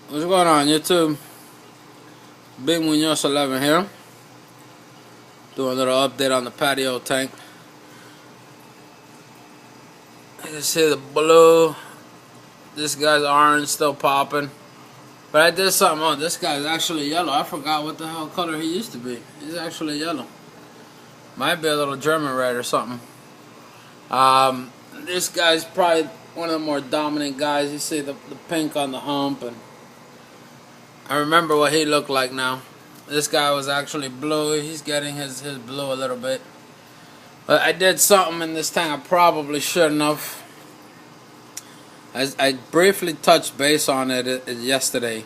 What's going on, YouTube? Big Munoz 11 here. Doing a little update on the patio tank. You can see the blue. This guy's orange still popping. But I did something on this guy's actually yellow. I forgot what the hell color he used to be. He's actually yellow. Might be a little German red or something. This guy's probably one of the more dominant guys. You see the pink on the hump, and I remember what he looked like now. This guy was actually blue. He's getting his blue a little bit. But I did something in this tank I probably shouldn't have. I briefly touched base on it yesterday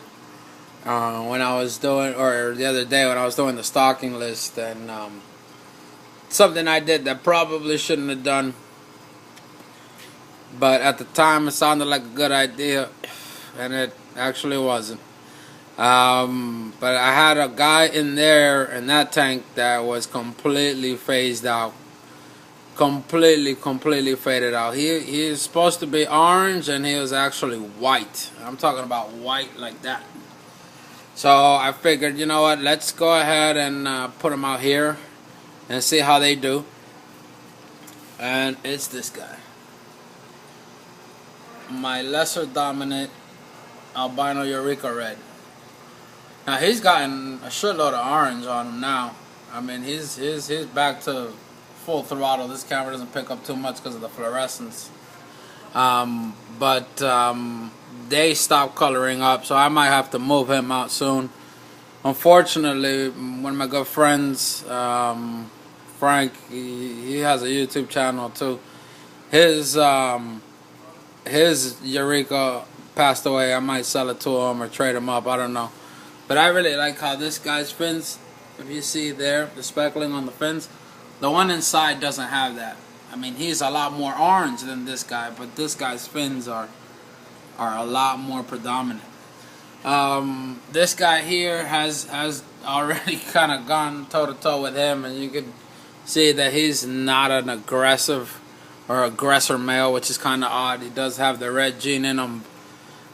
when I was doing, or the other day when I was doing the stocking list, and something I did that probably shouldn't have done. But at the time it sounded like a good idea, and it actually wasn't. But I had a guy in there in that tank that was completely phased out. Completely faded out. He is supposed to be orange, and he was actually white. I'm talking about white like that. So I figured, you know what, let's go ahead and put him out here and see how they do. And it's this guy. My lesser dominant albino Eureka red. Now he's gotten a shitload of orange on him now. I mean, he's back to full throttle. This camera doesn't pick up too much because of the fluorescence. But they stopped coloring up, so I might have to move him out soon. Unfortunately, one of my good friends, Frank, he has a YouTube channel too. His Eureka passed away. I might sell it to him or trade him up. I don't know. But I really like how this guy's fins, if you see there, the speckling on the fins, the one inside doesn't have that. I mean, he's a lot more orange than this guy, but this guy's fins are a lot more predominant. This guy here has already kind of gone toe-to-toe with him, and you can see that he's not an aggressive or aggressor male, which is kind of odd. He does have the red gene in him.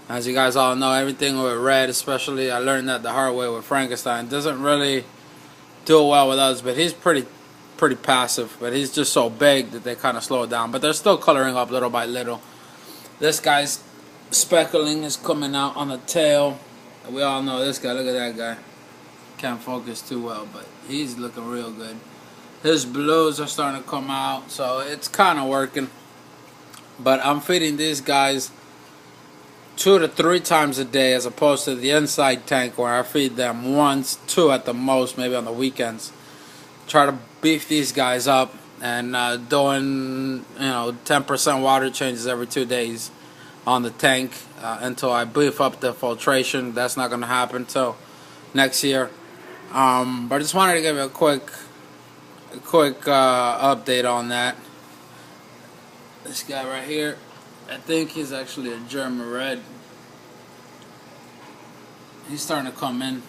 As you guys all know, everything with red, especially, I learned that the hard way with Frankenstein, doesn't really do well with us, but he's pretty passive. But he's just so big that they kind of slow it down. But they're still coloring up little by little. This guy's speckling is coming out on the tail. We all know this guy. Look at that guy. Can't focus too well, but he's looking real good. His blues are starting to come out, so it's kind of working. But I'm feeding these guys 2 to 3 times a day, as opposed to the inside tank where I feed them once, 2 at the most, maybe on the weekends. Try to beef these guys up, and doing 10% water changes every 2 days on the tank until I beef up the filtration. That's not going to happen till next year. But I just wanted to give you a quick update on that. This guy right here, I think he's actually a German red. He's starting to come in.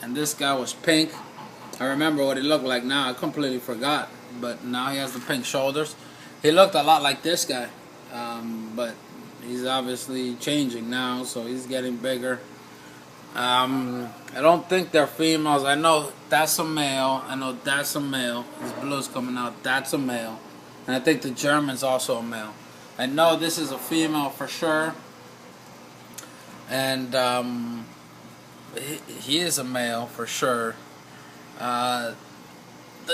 And this guy was pink. I remember what he looked like now. I completely forgot. But now he has the pink shoulders. He looked a lot like this guy. But he's obviously changing now, so he's getting bigger. I don't think they're females. I know that's a male. I know that's a male. His blue's coming out. That's a male. And I think the German's also a male. I know this is a female for sure, and he is a male for sure. The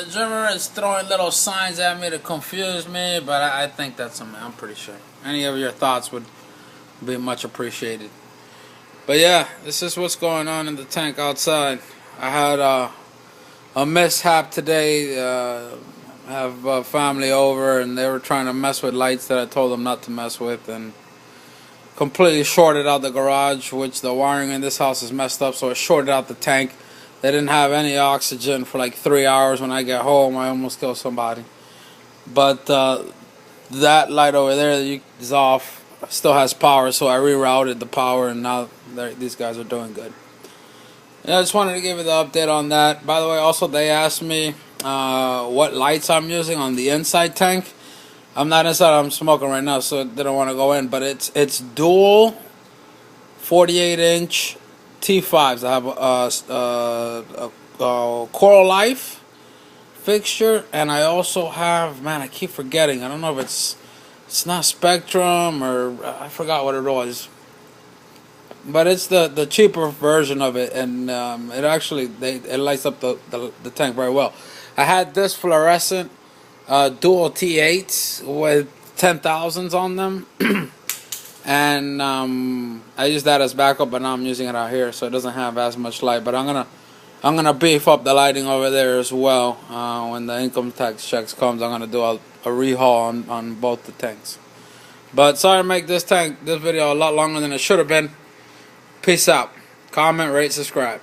German is throwing little signs at me to confuse me, but I think that's a male. I'm pretty sure. Any of your thoughts would be much appreciated. But yeah, this is what's going on in the tank outside. I had a mishap today. Have family over, and they were trying to mess with lights that I told them not to mess with, and completely shorted out the garage, which the wiring in this house is messed up, so it shorted out the tank. They didn't have any oxygen for like 3 hours. When I get home, I almost killed somebody. But that light over there is off, still has power, so I rerouted the power, and now these guys are doing good. Yeah, I just wanted to give you the update on that. By the way, also they asked me what lights I'm using on the inside tank. I'm not inside, I'm smoking right now, so they don't want to go in, but it's dual 48-inch T5s. I have a Coral Life fixture, and I also have, man, I keep forgetting. I don't know if it's not Spectrum, or I forgot what it was, but it's the cheaper version of it, and it actually it lights up the tank very well. I had this fluorescent dual T8s with 10,000s on them. And I use that as backup, but now I'm using it out here, so it doesn't have as much light. But I'm gonna beef up the lighting over there as well. When the income tax checks comes, I'm gonna do a rehaul on both the tanks. But sorry to make this video a lot longer than it should have been. Peace out. Comment, rate, subscribe.